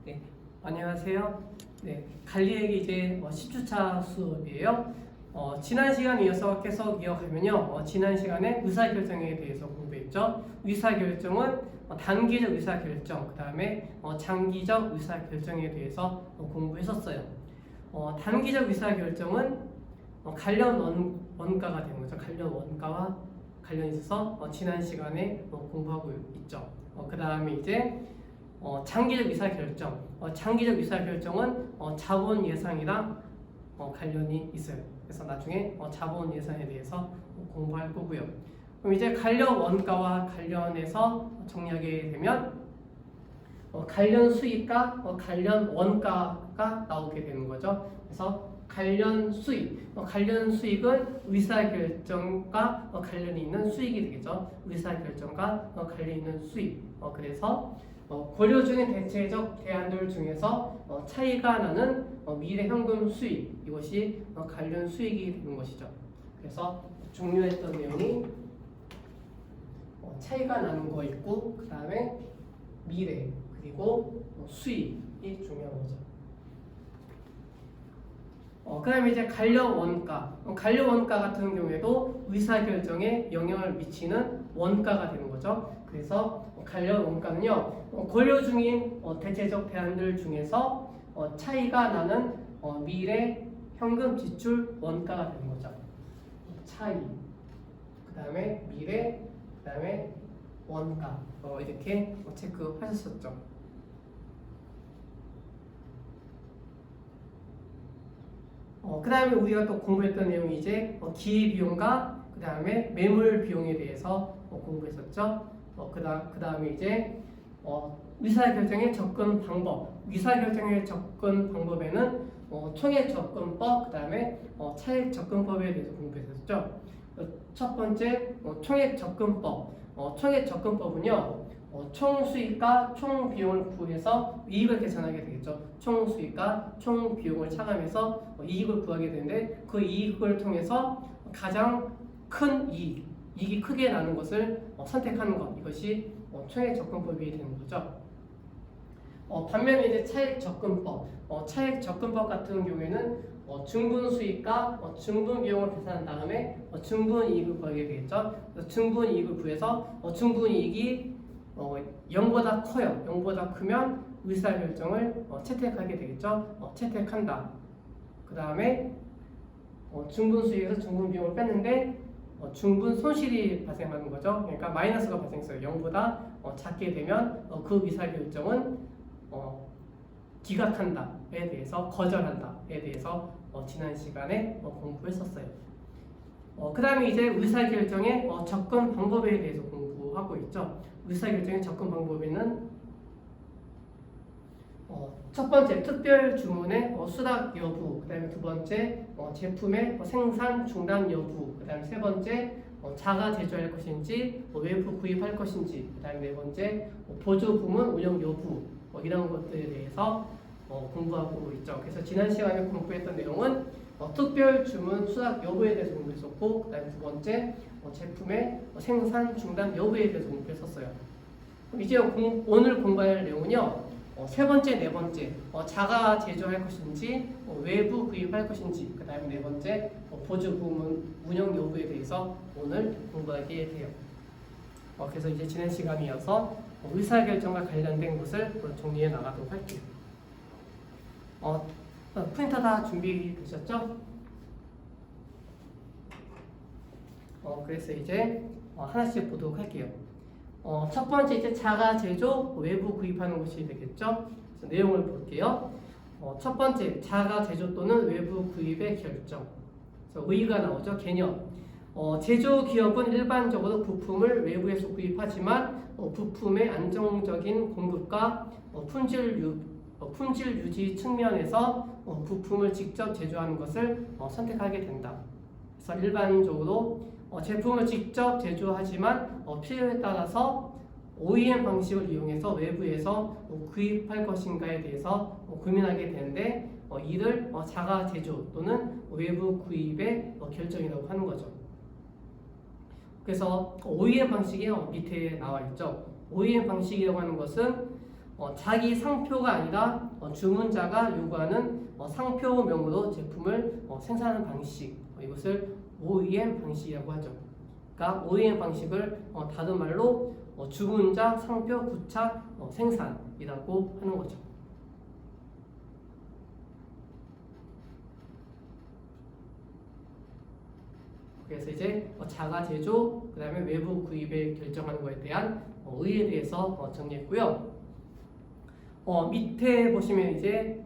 네, 안녕하세요. 네, 관리액이 이제 10주차 수업이에요. 지난 시간에 이어서 계속 이어가면요. 지난 시간에 의사결정에 대해서 공부했죠. 의사결정은 단기적 의사결정, 그 다음에 장기적 의사결정에 대해서 공부했었어요. 단기적 의사결정은 관련 원가가 되는 거죠. 관련 원가와 관련이 있어서 지난 시간에 공부하고 있죠. 그 다음에 이제 장기적 의사결정. 장기적 의사결정은 자본 예상이랑 관련이 있어요. 그래서 나중에 자본 예상에 대해서 공부할 거고요. 그럼 이제 관련 원가와 관련해서 정리하게 되면 관련 수익과 관련 원가가 나오게 되는 거죠. 그래서 관련 수익은 의사결정과 관련이 있는 수익이 되겠죠. 의사결정과 관련이 있는 수익. 그래서 고려 중인 대체적 대안들 중에서 차이가 나는 미래 현금 수익, 이것이 관련 수익이 되는 것이죠. 그래서 중요했던 내용이 차이가 나는 거 있고, 그 다음에 미래, 그리고 수익이 중요한 거죠. 그 다음에 이제 관련 원가. 관련 원가 같은 경우에도 의사결정에 영향을 미치는 원가가 되는 거죠. 그래서 관련 원가는요, 고려 중인 대체적 대안들 중에서 차이가 나는 미래 현금 지출 원가가 되는 거죠. 차이, 그 다음에 미래, 그 다음에 원가. 이렇게 체크하셨었죠. 그 다음에 우리가 또 공부했던 내용이 이제 기회비용과 그 다음에 매물비용에 대해서 공부했었죠. 그 다음에 이제 의사결정의 접근 방법. 의사결정의 접근 방법에는 총액접근법, 그 다음에 차액접근법에 대해서 공부했었죠. 첫 번째 총액접근법. 총액접근법은요, 총수익과 총비용을 구해서 이익을 계산하게 되겠죠. 총수익과 총비용을 차감해서 이익을 구하게 되는데, 그 이익을 통해서 가장 큰 이익이 크게 나는 것을 선택하는 것, 이것이 총액접근법이 되는 거죠. 반면에 이제 차액접근법, 차액접근법 같은 경우에는 중분수익과 중분비용을 계산한 다음에 중분이익을 구하게 되겠죠. 중분이익을 구해서 중분이익이 0보다 커요. 0보다 크면 의사결정을 채택하게 되겠죠. 채택한다. 그 다음에 중분수익에서 중분비용을 뺐는데 중분 손실이 발생하는 거죠. 그러니까 마이너스가 발생했어요. 0보다 작게 되면 그 의사결정은 기각한다에 대해서, 거절한다에 대해서 지난 시간에 공부했었어요. 그 다음에 이제 의사결정의 접근 방법에 대해서 공부하고 있죠. 의사결정의 접근 방법에는 첫 번째 특별 주문의 수락 여부, 그 다음에 두 번째 제품의 생산 중단 여부, 그 다음에 세 번째 자가 제조할 것인지 외부 구입할 것인지, 그 다음에 네 번째 보조 부문 운영 여부, 이런 것들에 대해서 공부하고 있죠. 그래서 지난 시간에 공부했던 내용은 특별 주문 수락 여부에 대해서 공부했었고, 그 다음에 두 번째 제품의 생산 중단 여부에 대해서 공부했었어요. 이제 오늘 공부할 내용은요, 세 번째, 네 번째 자가 제조할 것인지 외부 구입할 것인지, 그 다음에 네 번째 보조 부문 운영 여부에 대해서 오늘 공부하게 돼요. 그래서 이제 지난 시간에 이어서 의사결정과 관련된 것을 정리해 나가도록 할게요. 프린터 다 준비되셨죠? 그래서 이제 하나씩 보도록 할게요. 첫 번째 이제 자가 제조, 외부 구입하는 것이 되겠죠? 그래서 내용을 볼게요. 첫 번째 자가 제조 또는 외부 구입의 결정. 그래서 의의가 나오죠. 개념. 제조 기업은 일반적으로 부품을 외부에서 구입하지만 부품의 안정적인 공급과 품질 유지 측면에서 부품을 직접 제조하는 것을 선택하게 된다. 그래서 일반적으로 제품을 직접 제조하지만 필요에 따라서 OEM 방식을 이용해서 외부에서 구입할 것인가에 대해서 고민하게 되는데, 이를 자가 제조 또는 외부 구입의 결정이라고 하는 거죠. 그래서 OEM 방식이 밑에 나와 있죠. OEM 방식이라고 하는 것은 자기 상표가 아니라 주문자가 요구하는 상표명으로 제품을 생산하는 방식, 이것을 OEM 방식이라고 하죠. 그러니까 OEM 방식을 다른 말로 주문자 상표 부착 생산이라고 하는 거죠. 그래서 이제 자가 제조, 그 다음에 외부 구입을 결정하는 것에 대한 의의에 대해서 정리했고요. 밑에 보시면 이제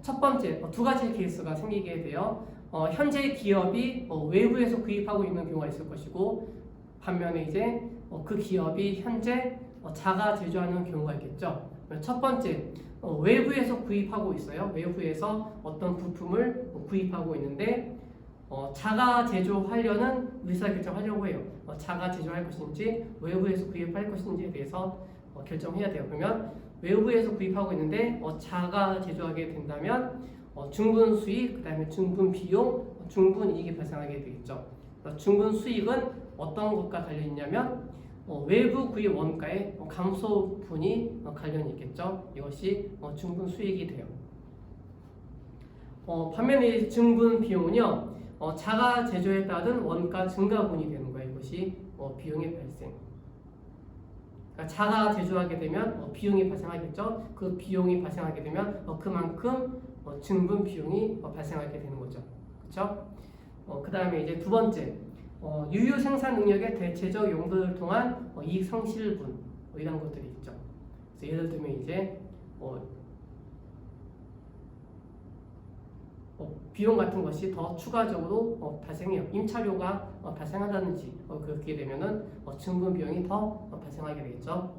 첫 번째 두 가지 케이스가 생기게 돼요. 현재 기업이 외부에서 구입하고 있는 경우가 있을 것이고, 반면에 이제 그 기업이 현재 자가 제조하는 경우가 있겠죠. 첫 번째, 외부에서 구입하고 있어요. 외부에서 어떤 부품을 구입하고 있는데 자가 제조하려는 의사결정하려고 해요. 자가 제조할 것인지 외부에서 구입할 것인지에 대해서 결정해야 돼요. 그러면 외부에서 구입하고 있는데 자가 제조하게 된다면 중분 수익, 그 다음에 중분 비용, 중분 이익이 발생하게 되겠죠. 중분 수익은 어떤 것과 관련이 있냐면 외부 구입 원가의 감소분이 관련이 있겠죠. 이것이 중분 수익이 돼요. 반면에 중분 비용은요, 자가 제조에 따른 원가 증가분이 되는 거예요. 이것이 비용의 발생. 그러니까 자가 제조하게 되면 비용이 발생하겠죠. 그 비용이 발생하게 되면 그만큼 증분 비용이 발생하게 되는 거죠. 그렇죠? 그 다음에 이제 두 번째, 유효 생산 능력의 대체적 용도를 통한 이익 상실분, 이런 것들이 있죠. 그래서 예를 들면 이제 비용 같은 것이 더 추가적으로 발생해요. 임차료가 발생한다든지 그렇게 되면은 증분 비용이 더 발생하게 되겠죠.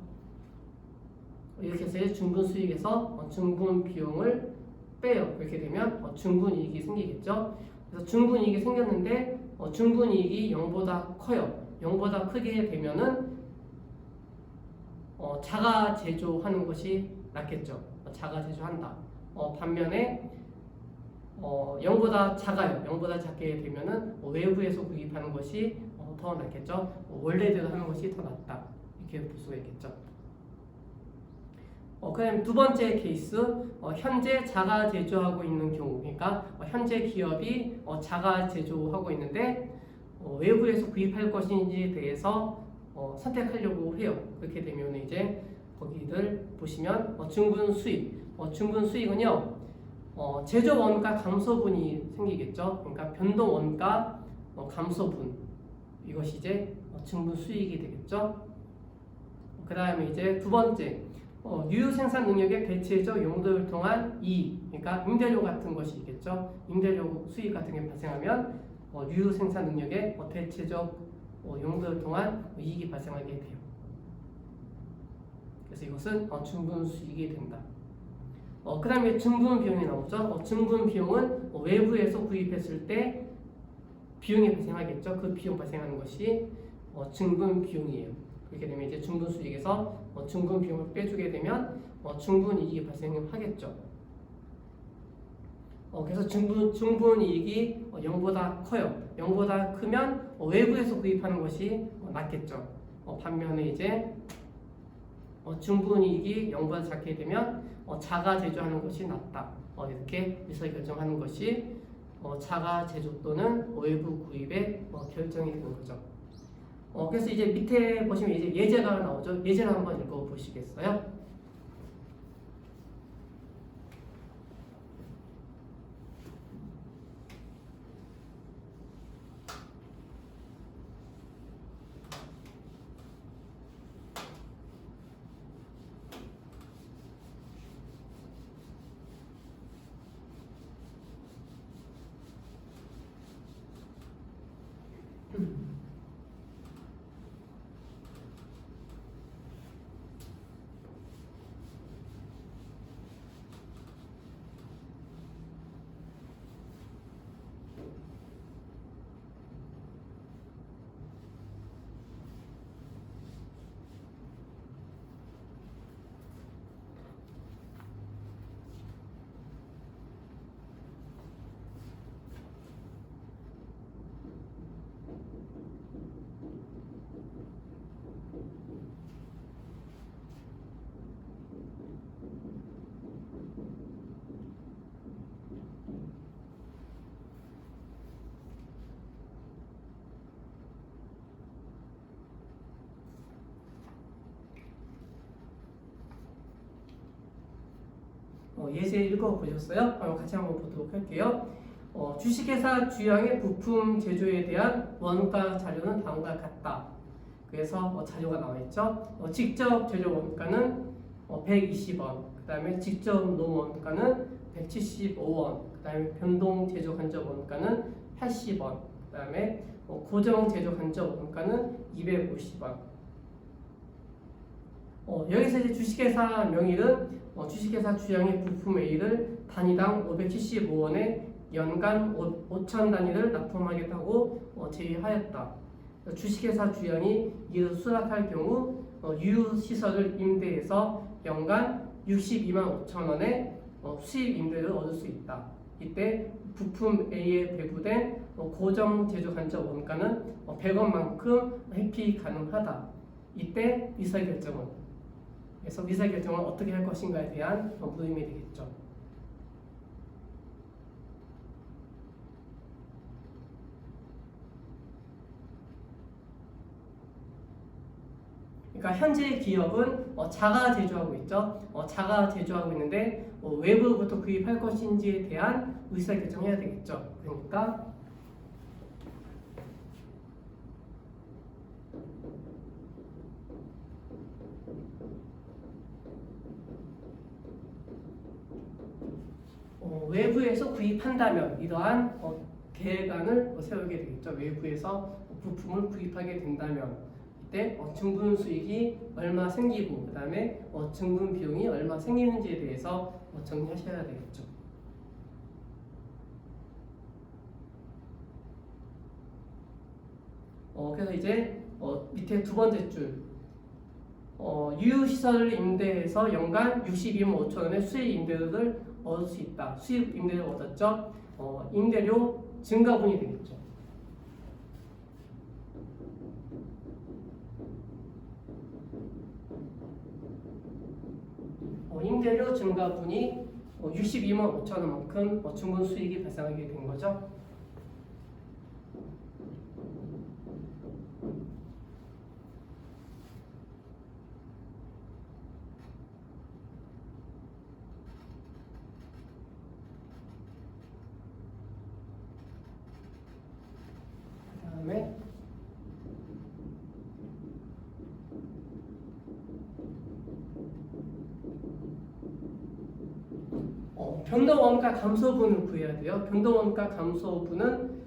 이렇게 해서 중분 수익에서 증분 비용을 빼요. 그렇게 되면 중분 이익이 생기겠죠. 그래서 중분 이익이 생겼는데 중분 이익이 0보다 커요. 0보다 크게 되면은 자가 제조하는 것이 낫겠죠. 자가 제조한다. 반면에 0보다 작아요. 0보다 작게 되면은 외부에서 구입하는 것이 더 낫겠죠. 원래대로 하는 것이 더 낫다. 이렇게 볼 수가 있겠죠. 그다음 두 번째 케이스, 현재 자가 제조하고 있는 경우, 그러니까 현재 기업이 자가 제조하고 있는데 외부에서 구입할 것인지에 대해서 선택하려고 해요. 그렇게 되면 이제 거기를 보시면 중분 수익, 중분 수익은요, 제조 원가 감소분이 생기겠죠. 그러니까 변동 원가 감소분, 이것이 이제 중분 수익이 되겠죠. 그 다음에 이제 두 번째, 유효 생산 능력의 대체적 용도를 통한 이익, 그러니까 임대료 같은 것이 있겠죠. 임대료 수익 같은 게 발생하면 유효 생산 능력의 대체적 용도를 통한 이익이 발생하게 돼요. 그래서 이것은 중분 수익이 된다. 그 다음에 증분 비용이 나오죠. 증분 비용은 외부에서 구입했을 때 비용이 발생하겠죠. 그 비용 발생하는 것이 증분 비용이에요. 그렇게 되면 이제 중분 수익에서 중분 비용을 빼주게 되면 중분 이익이 발생하겠죠. 그래서 중분 이익이 0보다 커요. 0보다 크면 외부에서 구입하는 것이 낫겠죠. 반면에 이제 중분 이익이 0보다 작게 되면 자가 제조하는 것이 낫다. 이렇게 의사결정하는 것이 자가 제조 또는 외부 구입의 결정이 되는 거죠. 그래서 이제 밑에 보시면 이제 예제가 나오죠. 예제를 한번 읽어 보시겠어요? 예제 읽어보셨어요? 같이 한번 보도록 할게요. 주식회사 주양의 부품 제조에 대한 원가 자료는 다음과 같다. 그래서 자료가 나와 있죠. 직접 제조 원가는 120원, 그 다음에 직접 노무 원가는 175원, 그 다음에 변동 제조 간접 원가는 80원, 그 다음에 고정 제조 간접 원가는 250원. 여기서 이제 주식회사 명의는 주식회사 주양의 부품 A를 단위당 575원에 연간 5천 단위를 납품하겠다고 제의하였다. 주식회사 주양이 이를 수락할 경우 유휴시설을 임대해서 연간 62만 5천 원의 수입 임대를 얻을 수 있다. 이때 부품 A에 배부된 고정 제조 간접 원가는 100원만큼 회피 가능하다. 이때 의사결정은, 그래서 의사결정을 어떻게 할 것인가에 대한 물음이 되겠죠. 그러니까 현재 기업은 자가 제조하고 있죠. 자가 제조하고 있는데 외부부터 구입할 것인지에 대한 의사결정해야 되겠죠. 그러니까 외부에서 구입한다면 이러한 계획안을 세우게 되겠죠. 외부에서 부품을 구입하게 된다면 이때 증분 수익이 얼마 생기고 그 다음에 증분 비용이 얼마 생기는지에 대해서 정리하셔야 되겠죠. 그래서 이제 밑에 두 번째 줄 유휴시설을 임대해서 연간 62만 5천 원의 수익 임대료를 얻을 수 있다. 수익 임대료를 얻었죠. 임대료 증가분이 되겠죠. 임대료 증가분이 62만 5천 원만큼 증분 수익이 발생하게 된 거죠. 그다음에 변동원가 감소분을 구해야 돼요. 변동원가 감소분은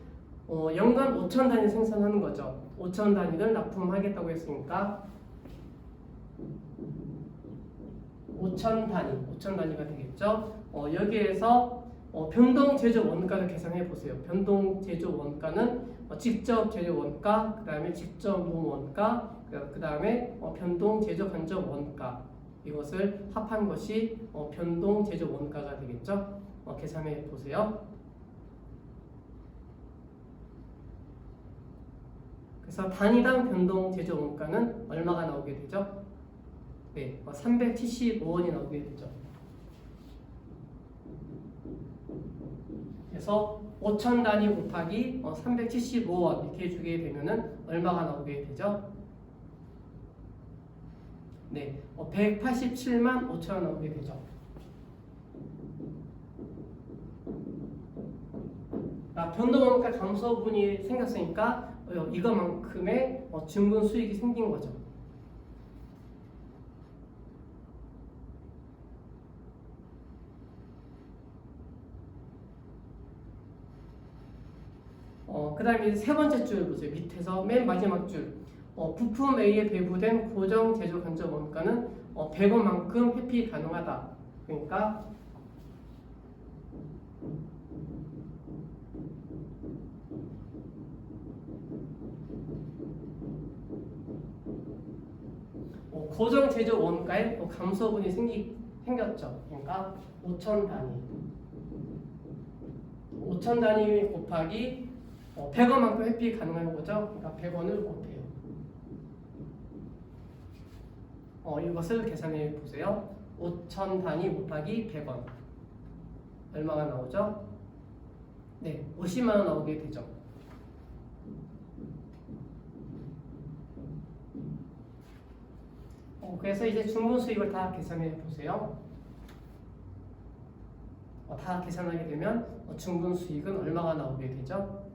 연간 5천 단위 생산하는 거죠. 5천 단위를 납품하겠다고 했으니까 5천 단위가 되겠죠. 여기에서 변동 제조 원가를 계산해 보세요. 변동 제조 원가는 직접 제조 원가, 그 다음에 직접 노무 원가, 그 다음에 변동 제조 간접 원가, 이것을 합한 것이 변동 제조 원가가 되겠죠. 계산해 보세요. 그래서 단위당 변동 제조 원가는 얼마가 나오게 되죠? 네, 375원이 나오게 되죠. 그래서 5천 단위 곱하기 375원 이렇게 해주게 되면은 얼마가 나오게 되죠? 네, 187만 5천 원 나오게 되죠. 변동원가 감소분이 생겼으니까 이것만큼의 증분 수익이 생긴 거죠. 그 다음에 세 번째 줄 보세요. 밑에서 맨 마지막 줄. 부품 A에 배부된 고정 제조 간접 원가는 100원만큼 회피 가능하다. 그러니까 고정 제조 원가에 감소분이 생겼죠. 그러니까 5천 단위 곱하기 100원만큼 회피 가능한 거죠. 그러니까 100원을 곱해요. 이것을 계산해 보세요. 5천 단위 곱하기 100원 얼마가 나오죠? 네, 50만 원 나오게 되죠. 그래서 이제 중분 수익을 다 계산해 보세요. 다 계산하게 되면 중분 수익은 얼마가 나오게 되죠?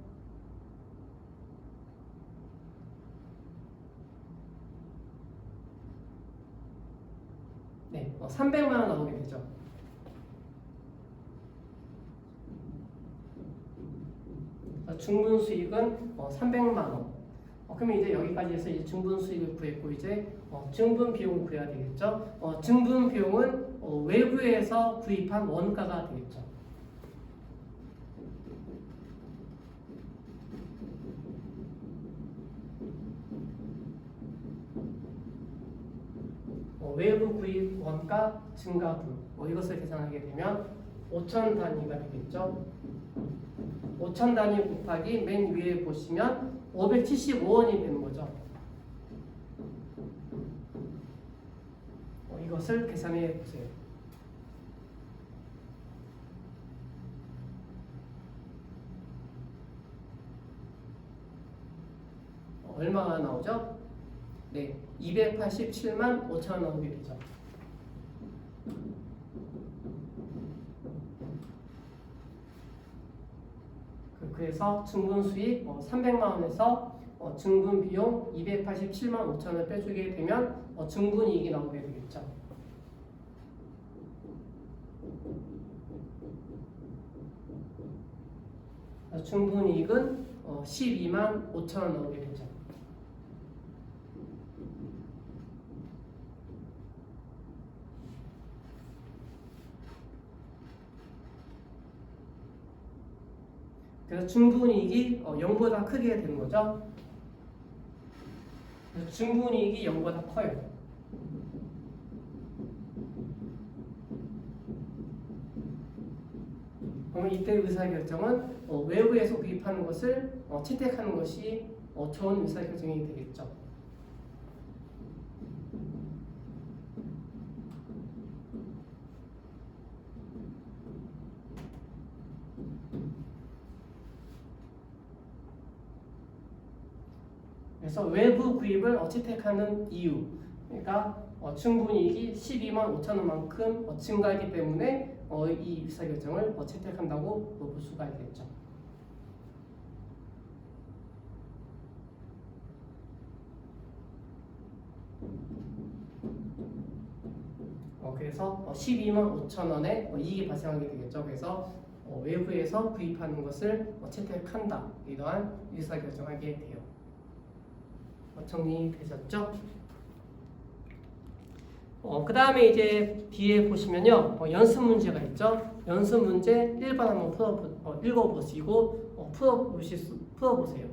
네, 300만 원 나오게 되죠. 중분 수익은 300만 원. 그러면 이제 여기까지 해서 이제 중분 수익을 구했고 이제 증분 비용을 구해야 되겠죠. 증분 비용은 외부에서 구입한 원가가 되겠죠. 외부 구입 원가 증가분 이것을 계산하게 되면 5천 단위가 되겠죠. 5천 단위 곱하기 맨 위에 보시면 575원이 되는 거죠. 이것을 계산해 보세요. 얼마가 나오죠? 네, 287만 5천 원 나오게 되죠. 그래서 증분 수익 300만 원에서 증분 비용 287만 5천 원 빼주게 되면 증분 이익이 나오게 되겠죠. 증분 이익은 12만 5천 원 나오게 되죠. 그래서 증분이익이 0보다 크게 되는 거죠. 그래서 증분이익이 0보다 커요. 그러면 이때 의사결정은 외부에서 구입하는 것을 채택하는 것이 좋은 의사결정이 되겠죠. 그래서 외부 구입을 채택하는 이유, 그러니까 증분이익이 12만 5천 원만큼 증가하기 때문에 이 의사결정을 채택한다고 볼 수가 있겠죠. 그래서 12만 5천 원의 이익이 발생하게 되겠죠. 그래서 외부에서 구입하는 것을 채택한다. 이러한 의사결정하게 돼요. 정리되셨죠? 그 다음에 이제 뒤에 보시면요, 연습 문제가 있죠. 연습 문제 1번 한번 읽어보시고 풀어보세요.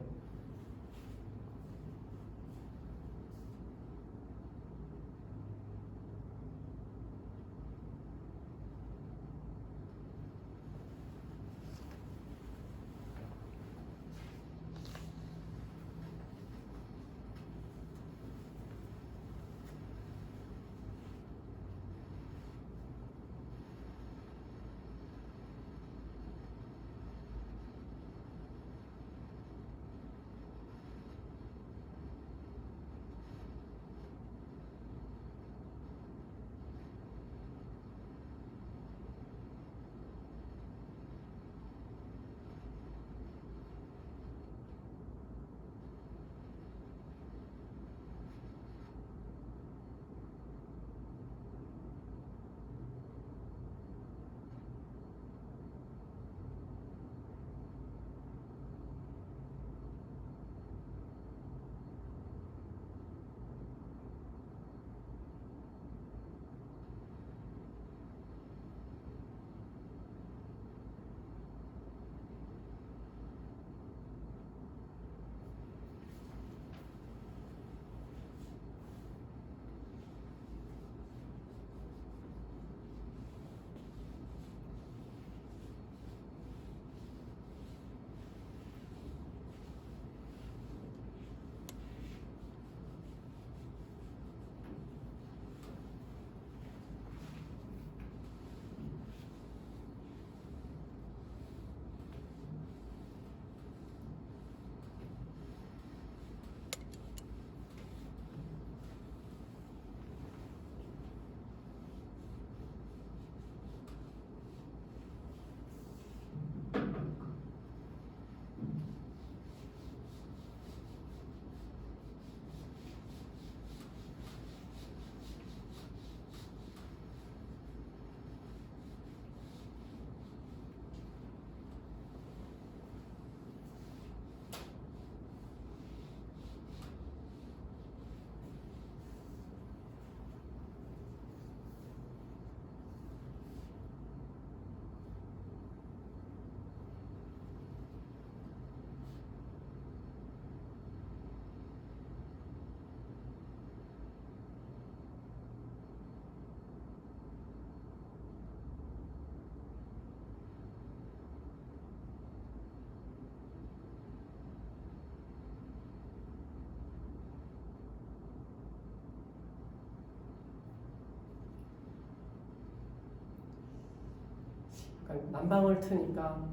약간 난방을 트니까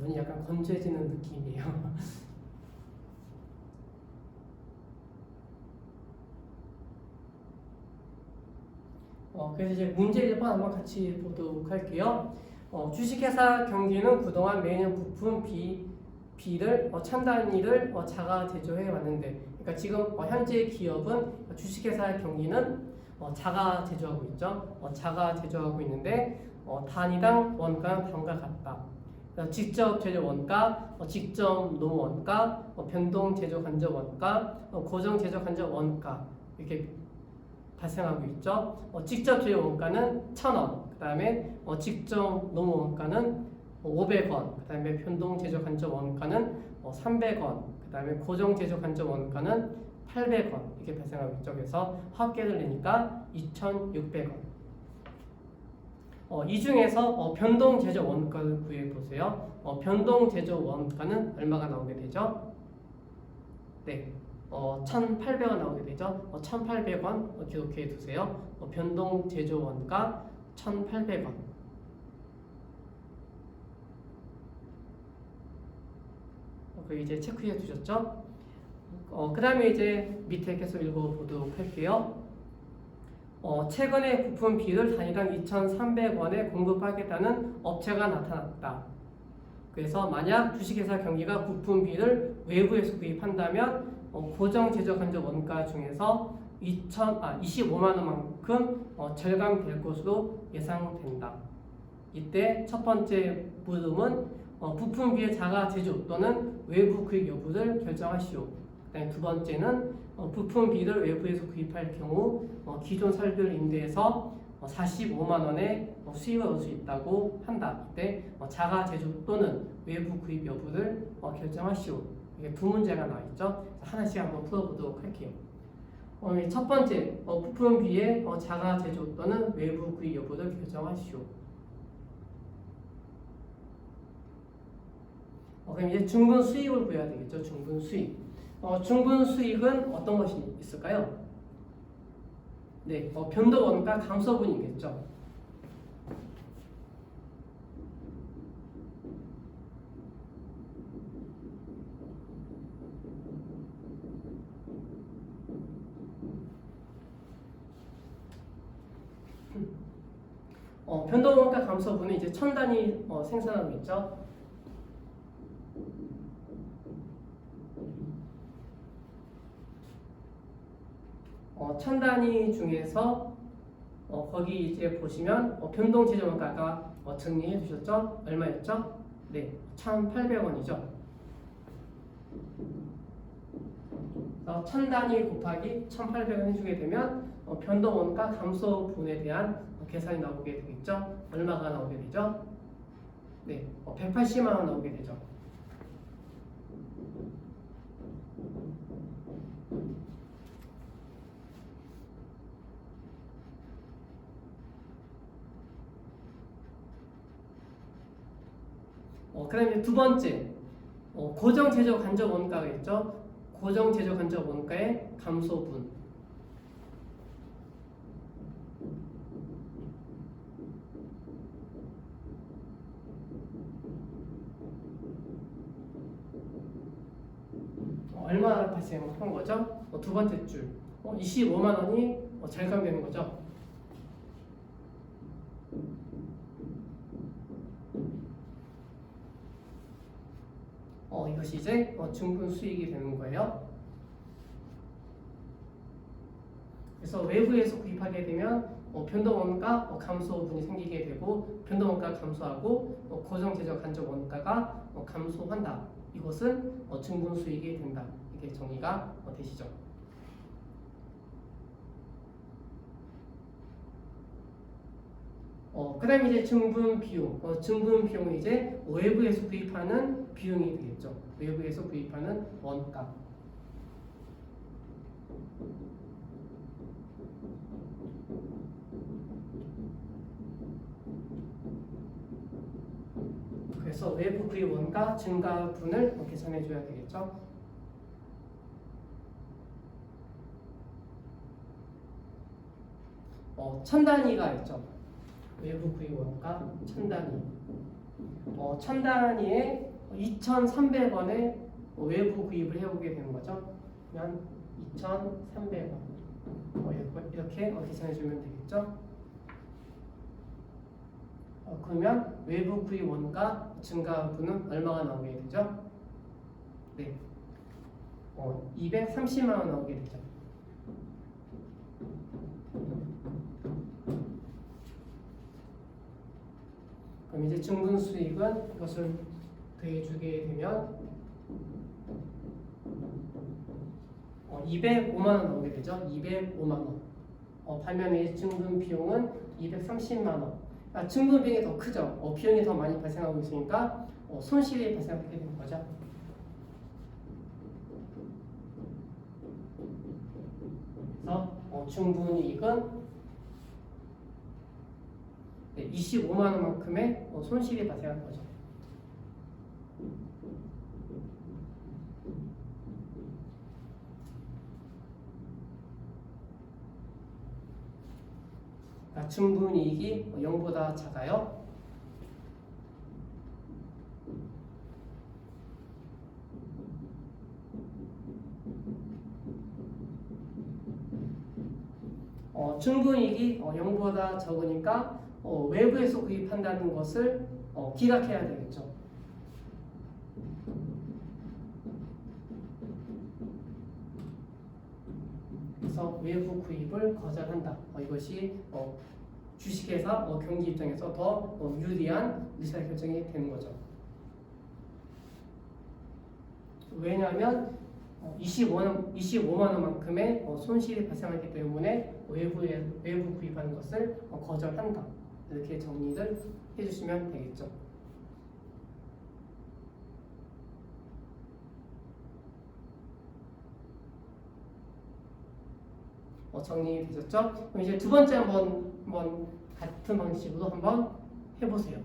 눈이 약간 건조해지는 느낌이에요. 그래서 이제 문제 1번 한번 같이 보도록 할게요. 주식회사 경기는 그동안 매년 부품 B를 천 단위를 자가 제조해 왔는데, 그러니까 지금 현재 기업은 주식회사 경기는 자가 제조하고 있죠. 자가 제조하고 있는데 단위당 원가는 다음과 같다. 직접 제조 원가, 직접 노무 원가, 변동 제조 간접 원가, 고정 제조 간접 원가 이렇게 발생하고 있죠. 직접 제조 원가는 1,000원, 그 다음에 직접 노무 원가는 500원, 그 다음에 변동 제조 간접 원가는 300원, 그 다음에 고정 제조 간접 원가는 800원 이렇게 발생하고 있죠. 그래서 합계를 내니까 2,600원. 이 중에서 변동 제조 원가를 구해 보세요. 변동 제조 원가는 얼마가 나오게 되죠? 네, 1,800원 나오게 되죠. 1,800원 기록해 두세요. 변동 제조 원가 1,800원. 그 이제 체크해 두셨죠? 그 다음에 이제 밑에 계속 읽어보도록 할게요. 최근에 부품 B를 단위당 2,300원에 공급하겠다는 업체가 나타났다. 그래서 만약 주식회사 경기가 부품 B를 외부에서 구입한다면 고정 제조 간접 원가 중에서 25만 원만큼 절감될 것으로 예상된다. 이때 첫 번째 물음은 부품 B의 자가 제조 또는 외부 구입 여부를 결정하시오. 그다음에 두 번째는 부품 B를 외부에서 구입할 경우 기존 설비를 임대해서 45만 원에 수익을 얻을 수 있다고 한다. 이때 자가 제조 또는 외부 구입 여부를 결정하시오. 이게 두 문제가 나와 있죠. 하나씩 한번 풀어보도록 할게요. 첫 번째, 부품 B의 자가 제조 또는 외부 구입 여부를 결정하시오. 그럼 이제 중분 수익을 구해야 되겠죠. 중분 수익. 중분 수익은 어떤 것이 있을까요? 네, 변동 원가 감소분이겠죠. 변동 원가 감소분은 이제 1,000단위 생산하고 있죠. 천 단위 중에서 거기 이제 보시면 변동 제조 원가가 정리해 주셨죠? 얼마였죠? 네, 1,800원이죠. 1,000 단위 곱하기 1,800원 해주게 되면 변동 원가 감소분에 대한 계산이 나오게 되겠죠? 얼마가 나오게 되죠? 네, 180만 원 나오게 되죠. 그다음에 두 번째, 고정 제조 간접 원가가 있죠. 고정 제조 간접 원가의 감소분. 얼마 발생한 거죠? 두 번째 줄 25만 원이 절감되는 거죠. 이것이 이제 중분 수익이 되는 거예요. 그래서 외부에서 구입하게 되면 변동원가 감소분이 생기게 되고, 변동원가 감소하고 고정 제조 간접 원가가 감소한다. 이것은 중분 수익이 된다. 이게 정리가 되시죠. 그 다음에 이제 증분 비용. 증분 비용은 이제 외부에서 구입하는 비용이 되겠죠. 외부에서 구입하는 원가. 그래서 외부 구입 원가 증가분을 계산해 줘야 되겠죠. 천 단위가 있죠. 외부 구입 원가 1000단위. 1000단위에 2,300원에 외부 구입을 해보게 되는 거죠. 그러면 2,300원. 이렇게 계산해주면 되겠죠. 그러면 외부 구입 원가 증가분은 얼마가 나오게 되죠? 네, 230만 원 나오게 되죠. 그럼 이제 증분 수익은 이것을 더해주게 되면 205만 원 나오게 되죠. 205만 원. 반면에 증분 비용은 230만 원. 증분 비용이 더 크죠. 비용이 더 많이 발생하고 있으니까 손실이 발생하게 되는 거죠. 그래서 증분이익은 25만 원만큼의 손실이 발생하는 거죠. 증분이익이 0보다 작아요. 증분이익이 0보다 적으니까 외부에서 구입한다는 것을 기각해야 되겠죠. 그래서 외부 구입을 거절한다. 이것이 주식회사 경기 입장에서 더 유리한 의사결정이 되는 거죠. 왜냐하면 25만 원만큼의 손실이 발생하기 때문에 외부 구입하는 것을 거절한다. 이렇게 정리를 해주시면 되겠죠. 정리되셨죠? 그럼 이제 두 번째 한번 같은 방식으로 한번 해보세요.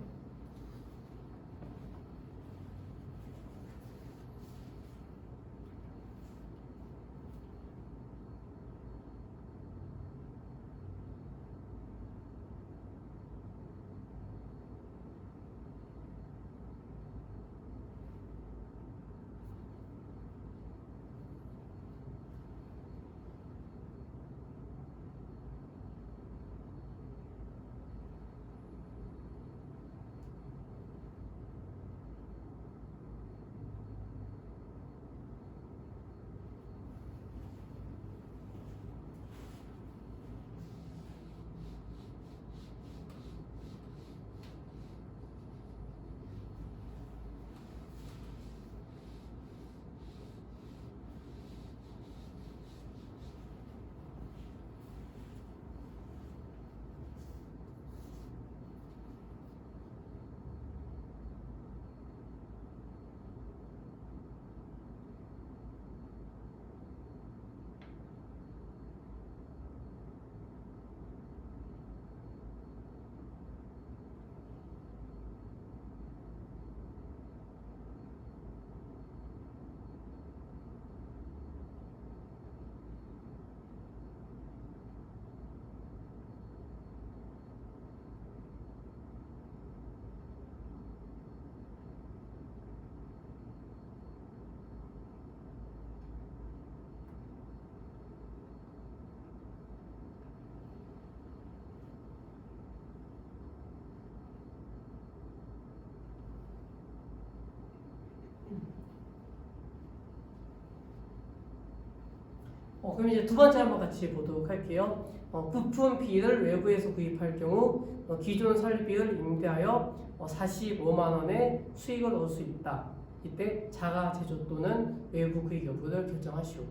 그럼 이제 두 번째 한번 같이 보도록 할게요. 부품 B를 외부에서 구입할 경우 기존 설비를 임대하여 45만 원의 수익을 얻을 수 있다. 이때 자가 제조 또는 외부 구입 여부를 결정하시오.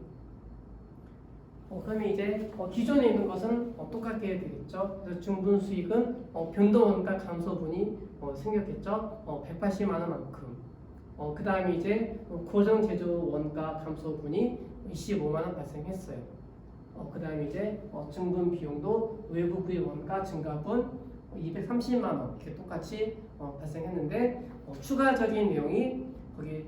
그러면 이제 기존에 있는 것은 똑같게 되겠죠. 그래서 증분 수익은 변동원가 감소분이 생겼겠죠. 180만 원만큼. 그 다음에 이제 고정 제조 원가 감소분이 25만 원 발생했어요. 그 다음에 이제 증분 비용도 외부 구입 원가 증가분 230만 원 이렇게 똑같이 발생했는데 추가적인 내용이 거기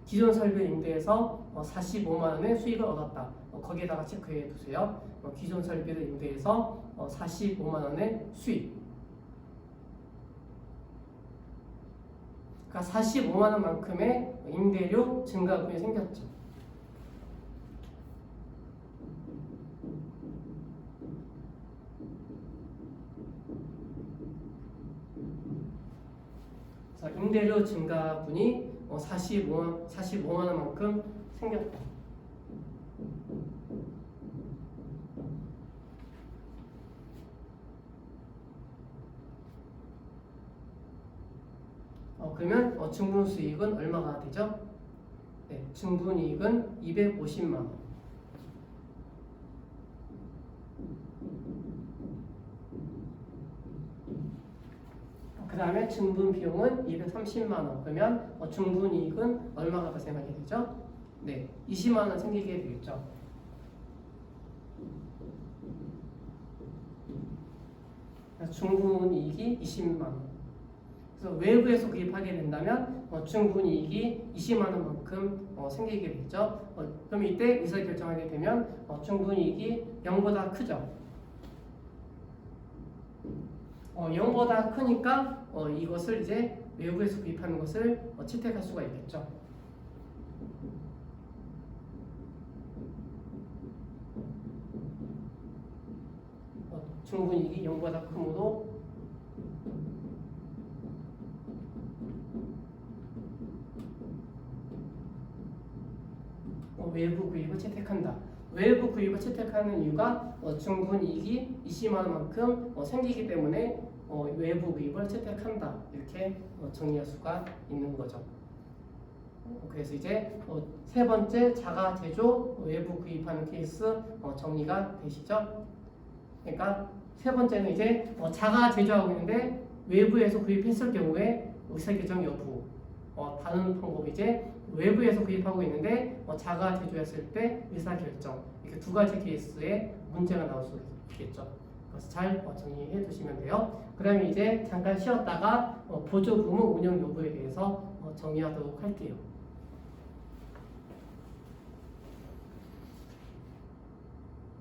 기존 설비 임대에서 45만 원의 수익을 얻었다. 거기에다가 체크해 두세요. 기존 설비를 임대해서 45만 원의 수익. 그러니까 45만 원만큼의 임대료 증가분이 생겼죠. 그래서 임대료 증가분이 45만 원만큼 생겼다. 그러면 증분수익은 얼마가 되죠? 네, 증분이익은 250만 원. 그 다음에 증분 비용은 230만 원. 그러면 증분이익은 얼마가 발생하게 되죠? 네, 20만 원 생기게 되겠죠. 증분이익이 20만 원. 그래서 외부에서 구입하게 된다면 증분이익이 20만 원만큼 생기게 되죠. 그럼 이때 의사결정하게 되면 증분이익이 0보다 크죠. 0보다 크니까 이것을 이제 외부에서 구입하는 것을 채택할 수가 있겠죠. 증분이익이 0보다 크므로 외부 구입을 채택한다. 외부 구입을 채택하는 이유가 증분이익이 20만 원만큼 생기기 때문에 외부 구입을 채택한다. 이렇게 정의할 수가 있는 거죠. 그래서 이제 세 번째 자가 제조 외부 구입하는 케이스 정리가 되시죠? 그러니까 세 번째는 이제 자가 제조하고 있는데 외부에서 구입했을 경우에 의사결정 여부. 다른 방법이 이제 외부에서 구입하고 있는데 자가 제조했을 때 의사결정. 이렇게 두 가지 케이스에 문제가 나올 수 있겠죠. 그래서 잘 정리해 두시면 돼요. 그러면 이제 잠깐 쉬었다가 보조부문 운영 여부에 대해서 정리하도록 할게요.